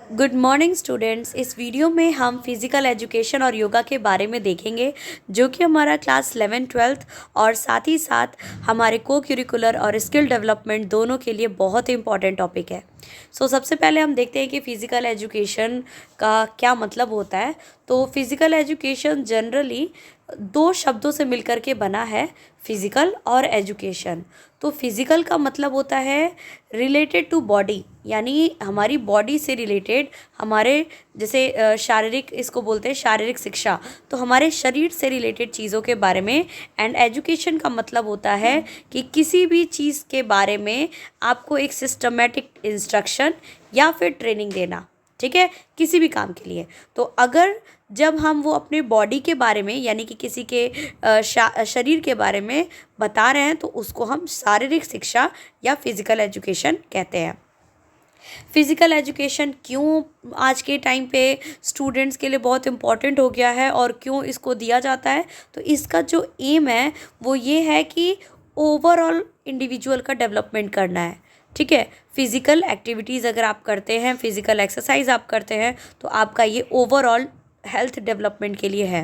Good morning students. इस video में हम फिज़िकल एजुकेशन और योगा के बारे में देखेंगे जो कि हमारा क्लास 11-12 और साथ ही साथ हमारे को करिकुलर और स्किल डेवलपमेंट दोनों के लिए बहुत ही इंपॉर्टेंट टॉपिक है। सबसे पहले हम देखते हैं कि फ़िज़िकल एजुकेशन का क्या मतलब होता है। तो फिज़िकल एजुकेशन जनरली दो शब्दों से मिलकर के बना है, फिज़िकल और एजुकेशन। तो फिज़िकल का मतलब होता है रिलेटेड टू बॉडी, यानी हमारी बॉडी से रिलेटेड, हमारे जैसे शारीरिक, इसको बोलते हैं शारीरिक शिक्षा, तो हमारे शरीर से रिलेटेड चीज़ों के बारे में। एंड एजुकेशन का मतलब होता है कि किसी भी चीज़ के बारे में आपको एक सिस्टमेटिक इंस्ट्रक्शन या फिर ट्रेनिंग देना, ठीक है, किसी भी काम के लिए। तो अगर जब हम वो अपने बॉडी के बारे में यानी कि किसी के शरीर के बारे में बता रहे हैं तो उसको हम शारीरिक शिक्षा या फिज़िकल एजुकेशन कहते हैं। फिज़िकल एजुकेशन क्यों आज के टाइम पे स्टूडेंट्स के लिए बहुत इम्पॉर्टेंट हो गया है और क्यों इसको दिया जाता है, तो इसका जो एम है वो ये है कि ओवरऑल इंडिविजुअल का डेवलपमेंट करना है, ठीक है। फिज़िकल एक्टिविटीज़ अगर आप करते हैं, फिज़िकल एक्सरसाइज आप करते हैं, तो आपका ये ओवरऑल हेल्थ डेवलपमेंट के लिए है।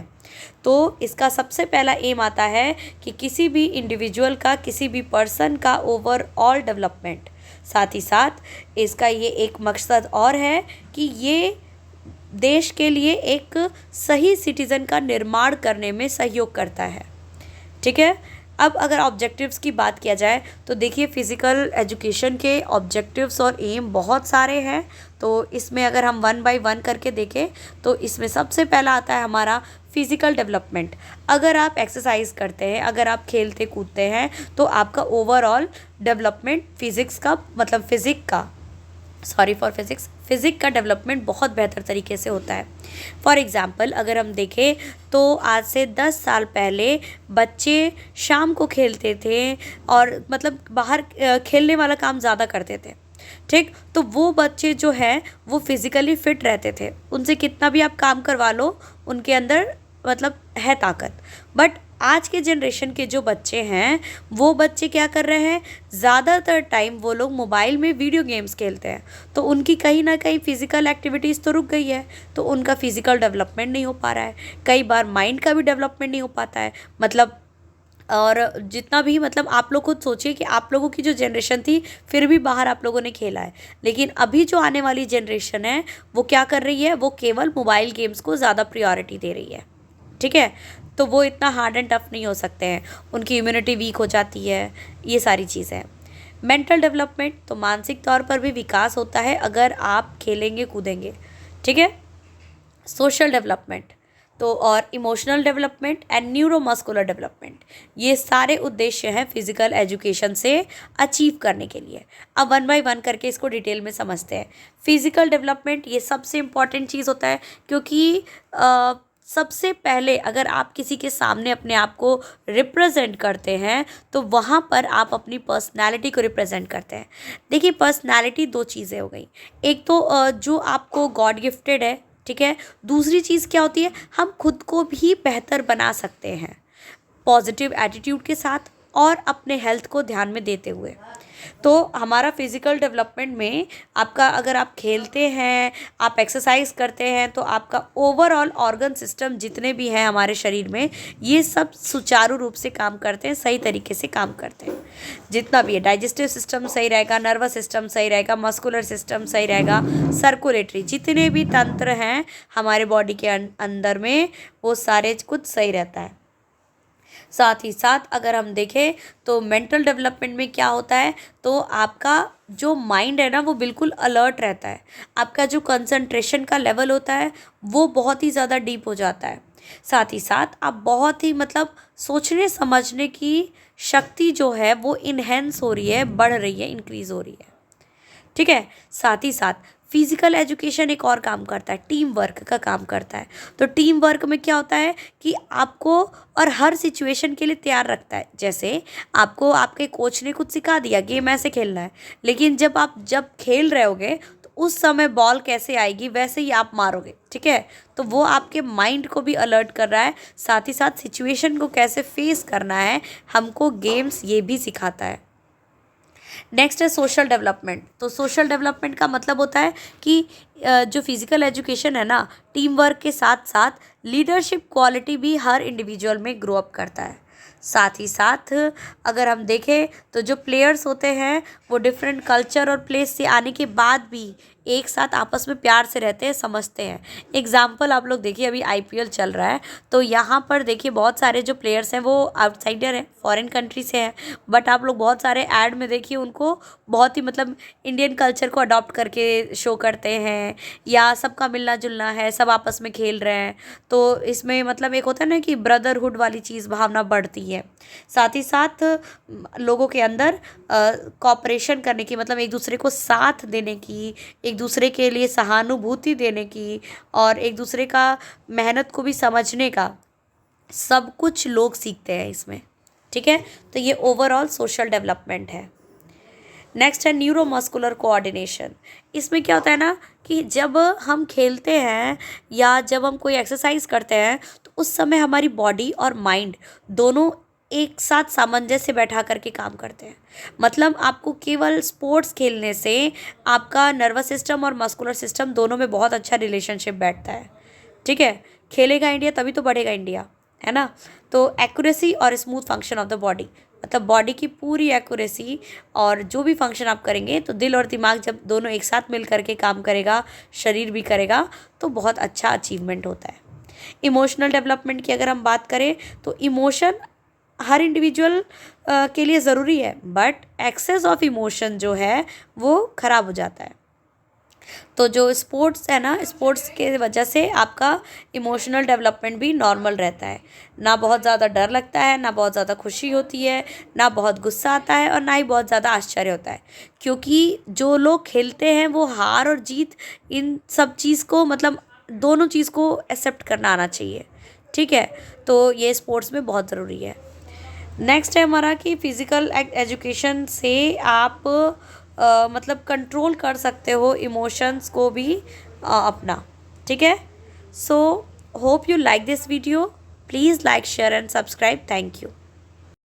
तो इसका सबसे पहला एम आता है कि किसी भी इंडिविजुअल का, किसी भी पर्सन का ओवरऑल डेवलपमेंट। साथ ही साथ इसका ये एक मकसद और है कि ये देश के लिए एक सही सिटीज़न का निर्माण करने में सहयोग करता है, ठीक है। अब अगर ऑब्जेक्टिव्स की बात किया जाए तो देखिए, फिज़िकल एजुकेशन के ऑब्जेक्टिव्स और एम बहुत सारे हैं। तो इसमें अगर हम वन बाय वन करके देखें तो इसमें सबसे पहला आता है हमारा फिज़िकल डेवलपमेंट। अगर आप एक्सरसाइज करते हैं, अगर आप खेलते कूदते हैं, तो आपका ओवरऑल डेवलपमेंट फिज़िक्स का डेवलपमेंट बहुत बेहतर तरीके से होता है। फॉर एग्ज़ाम्पल अगर हम देखें तो आज से 10 साल पहले बच्चे शाम को खेलते थे और मतलब बाहर खेलने वाला काम ज़्यादा करते थे, ठीक। तो वो बच्चे जो हैं वो फिज़िकली फिट रहते थे, उनसे कितना भी आप काम करवा लो उनके अंदर मतलब है ताकत। बट आज के जनरेशन के जो बच्चे हैं वो बच्चे क्या कर रहे हैं, ज़्यादातर टाइम वो लोग मोबाइल में वीडियो गेम्स खेलते हैं। तो उनकी कहीं ना कहीं फ़िज़िकल एक्टिविटीज़ तो रुक गई है, तो उनका फ़िज़िकल डेवलपमेंट नहीं हो पा रहा है। कई बार माइंड का भी डेवलपमेंट नहीं हो पाता है, मतलब। और जितना भी मतलब आप लोग खुद सोचिए कि आप लोगों की जो जनरेशन थी फिर भी बाहर आप लोगों ने खेला है, लेकिन अभी जो आने वाली जनरेशन है वो क्या कर रही है, वो केवल मोबाइल गेम्स को ज़्यादा प्रायोरिटी दे रही है, ठीक है। तो वो इतना हार्ड एंड टफ नहीं हो सकते हैं, उनकी इम्यूनिटी वीक हो जाती है, ये सारी चीज़ें। मेंटल डेवलपमेंट, तो मानसिक तौर पर भी विकास होता है अगर आप खेलेंगे कूदेंगे, ठीक है। सोशल डेवलपमेंट, तो और emotional development and neuromuscular development, ये सारे उद्देश्य हैं फिज़िकल एजुकेशन से अचीव करने के लिए। अब वन बाय वन करके इसको डिटेल में समझते हैं। फिज़िकल डेवलपमेंट ये सबसे इम्पॉर्टेंट चीज़ होता है, क्योंकि सबसे पहले अगर आप किसी के सामने अपने आप को रिप्रेजेंट करते हैं तो वहाँ पर आप अपनी पर्सनैलिटी को रिप्रेजेंट करते हैं। देखिए, पर्सनैलिटी दो चीज़ें हो गई, एक तो जो आपको गॉड गिफ्टेड है, ठीक है। दूसरी चीज़ क्या होती है, हम खुद को भी बेहतर बना सकते हैं पॉजिटिव एटीट्यूड के साथ और अपने हेल्थ को ध्यान में देते हुए। तो हमारा फिज़िकल डेवलपमेंट में आपका, अगर आप खेलते हैं, आप एक्सरसाइज करते हैं, तो आपका ओवरऑल ऑर्गन सिस्टम जितने भी हैं हमारे शरीर में, ये सब सुचारू रूप से काम करते हैं, सही तरीके से काम करते हैं। जितना भी है, डाइजेस्टिव सिस्टम सही रहेगा, नर्वस सिस्टम सही रहेगा, मस्कुलर सिस्टम सही रहेगा, सर्कुलेटरी, जितने भी तंत्र हैं हमारे बॉडी के अंदर में, वो सारे कुछ सही रहता है। साथ ही साथ अगर हम देखें तो मेंटल डेवलपमेंट में क्या होता है, तो आपका जो माइंड है ना वो बिल्कुल अलर्ट रहता है, आपका जो कंसंट्रेशन का लेवल होता है वो बहुत ही ज़्यादा डीप हो जाता है। साथ ही साथ आप बहुत ही मतलब सोचने समझने की शक्ति जो है वो इन्हेंस हो रही है, बढ़ रही है, इंक्रीज़ हो रही है, ठीक है। साथ ही साथ फिज़िकल एजुकेशन एक और काम करता है, टीम वर्क का काम करता है। तो टीम वर्क में क्या होता है कि आपको और हर सिचुएशन के लिए तैयार रखता है। जैसे आपको आपके कोच ने कुछ सिखा दिया, गेम ऐसे खेलना है, लेकिन जब खेल रहे होगे तो उस समय बॉल कैसे आएगी वैसे ही आप मारोगे, ठीक है। तो वो आपके माइंड को भी अलर्ट कर रहा है, साथ ही साथ सिचुएशन को कैसे फेस करना है हमको गेम्स ये भी सिखाता है। नेक्स्ट है सोशल डेवलपमेंट। तो सोशल डेवलपमेंट का मतलब होता है कि जो फिजिकल एजुकेशन है ना, टीम वर्क के साथ साथ लीडरशिप क्वालिटी भी हर इंडिविजुअल में ग्रो अप करता है। साथ ही साथ अगर हम देखें तो जो प्लेयर्स होते हैं वो डिफरेंट कल्चर और प्लेस से आने के बाद भी एक साथ आपस में प्यार से रहते हैं, समझते हैं। एग्जाम्पल आप लोग देखिए, अभी आईपीएल चल रहा है तो यहाँ पर देखिए बहुत सारे जो प्लेयर्स हैं वो आउटसाइडर हैं, फॉरेन कंट्री से हैं, बट आप लोग बहुत सारे ऐड में देखिए उनको बहुत ही मतलब इंडियन कल्चर को अडॉप्ट करके शो करते हैं, या सबका मिलना जुलना है, सब आपस में खेल रहे हैं। तो इसमें मतलब एक होता है ना कि ब्रदरहुड वाली चीज़ भावना बढ़ती है। साथ ही साथ लोगों के अंदर कॉपरेशन करने की, मतलब एक दूसरे को साथ देने की, एक दूसरे के लिए सहानुभूति देने की, और एक दूसरे का मेहनत को भी समझने का, सब कुछ लोग सीखते हैं इसमें। ठीक है, तो ये ओवरऑल सोशल डेवलपमेंट है। नेक्स्ट है न्यूरोमस्कुलर कोऑर्डिनेशन। इसमें क्या होता है ना कि जब हम खेलते हैं या जब हम कोई एक्सरसाइज करते हैं तो उस समय हमारी बॉडी और माइंड दोनों एक साथ सामंजस्य बैठा करके काम करते हैं। मतलब आपको केवल स्पोर्ट्स खेलने से आपका नर्वस सिस्टम और मस्कुलर सिस्टम दोनों में बहुत अच्छा रिलेशनशिप बैठता है। ठीक है, खेलेगा इंडिया तभी तो बढ़ेगा इंडिया, है ना। तो एक्यूरेसी और smooth function of the body, मतलब बॉडी की पूरी एक्यूरेसी, और जो भी फंक्शन आप करेंगे तो दिल और दिमाग जब दोनों एक साथ मिल करके काम करेगा, शरीर भी करेगा, तो बहुत अच्छा अचीवमेंट होता है। इमोशनल डेवलपमेंट की अगर हम बात करें तो इमोशन हर इंडिविजुअल के लिए ज़रूरी है, बट एक्सेस ऑफ इमोशन जो है वो ख़राब हो जाता है। तो जो स्पोर्ट्स है ना, स्पोर्ट्स के वजह से आपका इमोशनल डेवलपमेंट भी नॉर्मल रहता है। ना बहुत ज़्यादा डर लगता है, ना बहुत ज़्यादा खुशी होती है, ना बहुत गुस्सा आता है, और ना ही बहुत ज़्यादा आश्चर्य होता है। क्योंकि जो लोग खेलते हैं वो हार और जीत, इन सब चीज़ को मतलब दोनों चीज़ को एक्सेप्ट करना आना चाहिए। ठीक है, तो ये स्पोर्ट्स में बहुत ज़रूरी है। नेक्स्ट है हमारा कि फिज़िकल एजुकेशन से आप मतलब कंट्रोल कर सकते हो इमोशंस को भी अपना। ठीक है, so hope you like this video, please like share and subscribe. Thank you.